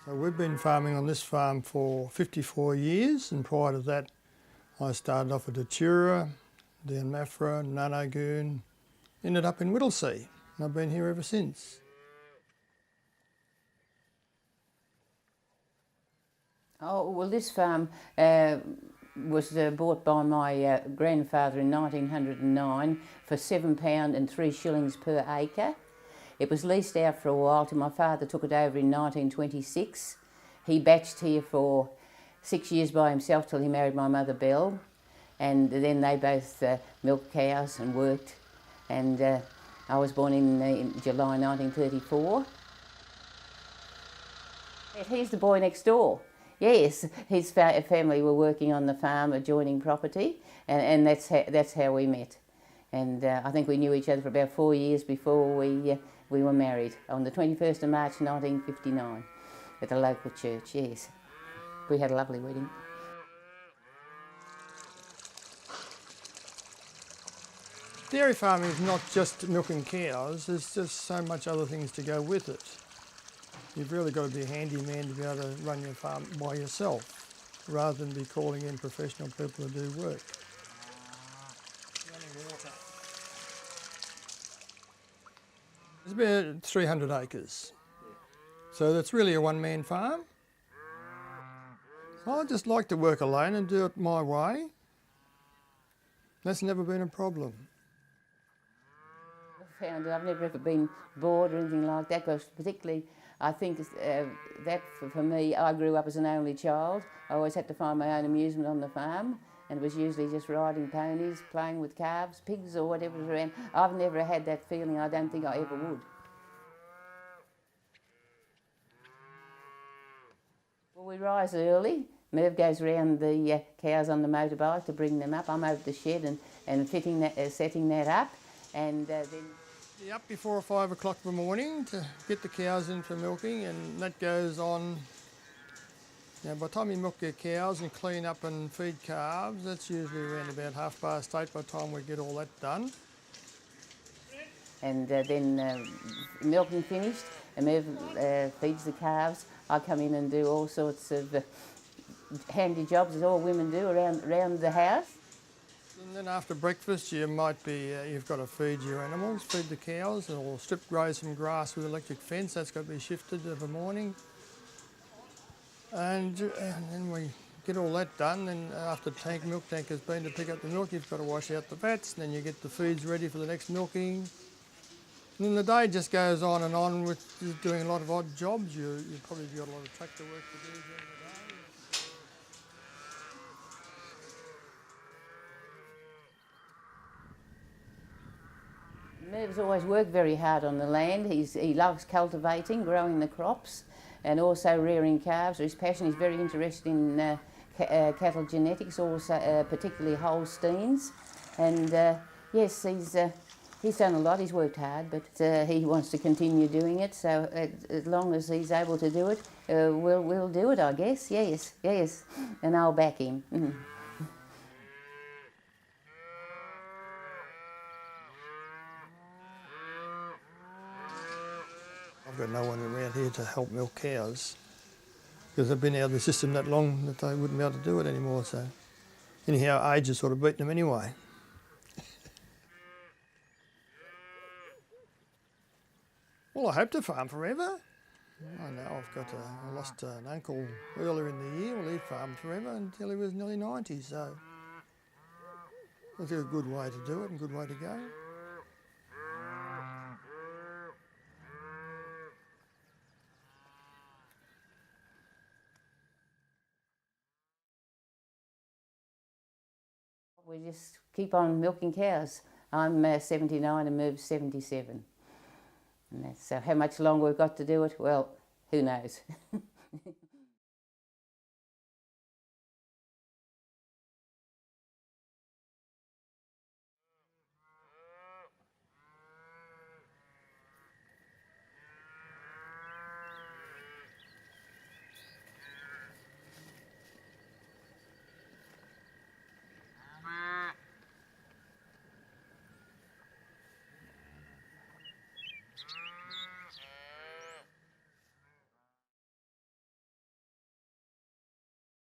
So we've been farming on this farm for 54 years, and prior to that I started off at Datura, then Maffra, Nunagoon, ended up in Whittlesea, and I've been here ever since. Oh, well, this farm was bought by my grandfather in 1909 for £7 and 3 shillings per acre. It was leased out for a while till my father took it over in 1926. He batched here for 6 years by himself till he married my mother Belle, and then they both milked cows and worked, and I was born in July 1934. He's the boy next door. Yes, his family were working on the farm adjoining property, and that's how we met. And I think we knew each other for about 4 years before we were married on the 21st of March 1959 at the local church, yes. We had a lovely wedding. Dairy farming is not just milking cows, there's just so much other things to go with it. You've really got to be a handyman to be able to run your farm by yourself, rather than be calling in professional people to do work. Running water. There's about 300 acres. So that's really a one-man farm. I just like to work alone and do it my way. That's never been a problem. I found that I've never ever been bored or anything like that, because particularly I think that for me, I grew up as an only child. I always had to find my own amusement on the farm, and it was usually just riding ponies, playing with calves, pigs or whatever was around. I've never had that feeling. I don't think I ever would. Well, we rise early. Merv goes around the cows on the motorbike to bring them up. I'm over the shed and setting that up, and then... You're up before 5 o'clock in the morning to get the cows in for milking, and that goes on. Now, by the time you milk your cows and clean up and feed calves, that's usually around about 8:30 by the time we get all that done. And then milking finished, and Merv feeds the calves. I come in and do all sorts of handy jobs as all women do around the house. And then after breakfast you might be, you've got to feed your animals, feed the cows, or strip graze some grass with electric fence. That's got to be shifted of a morning. And then we get all that done, and after the milk tank has been to pick up the milk, you've got to wash out the vats, and then you get the feeds ready for the next milking. And then the day just goes on and on with doing a lot of odd jobs. You've probably got a lot of tractor work to do during the day. Merv's always worked very hard on the land. He loves cultivating, growing the crops, and also rearing calves. His passion, he's very interested in cattle genetics, also particularly Holsteins. And yes, he's done a lot. He's worked hard, but he wants to continue doing it. So as long as he's able to do it, we'll do it, I guess. Yes, yes, and I'll back him. Mm. I've got no one around here to help milk cows, because they've been out of the system that long that they wouldn't be able to do it anymore. So anyhow, age has sort of beaten them anyway. Well, I hope to farm forever. I know I lost an uncle earlier in the year. Well, he farmed forever until he was nearly 90, so it's a good way to do it and a good way to go. We just keep on milking cows. I'm 79 and Merv's 77. And that's, so how much longer we've got to do it, well, who knows.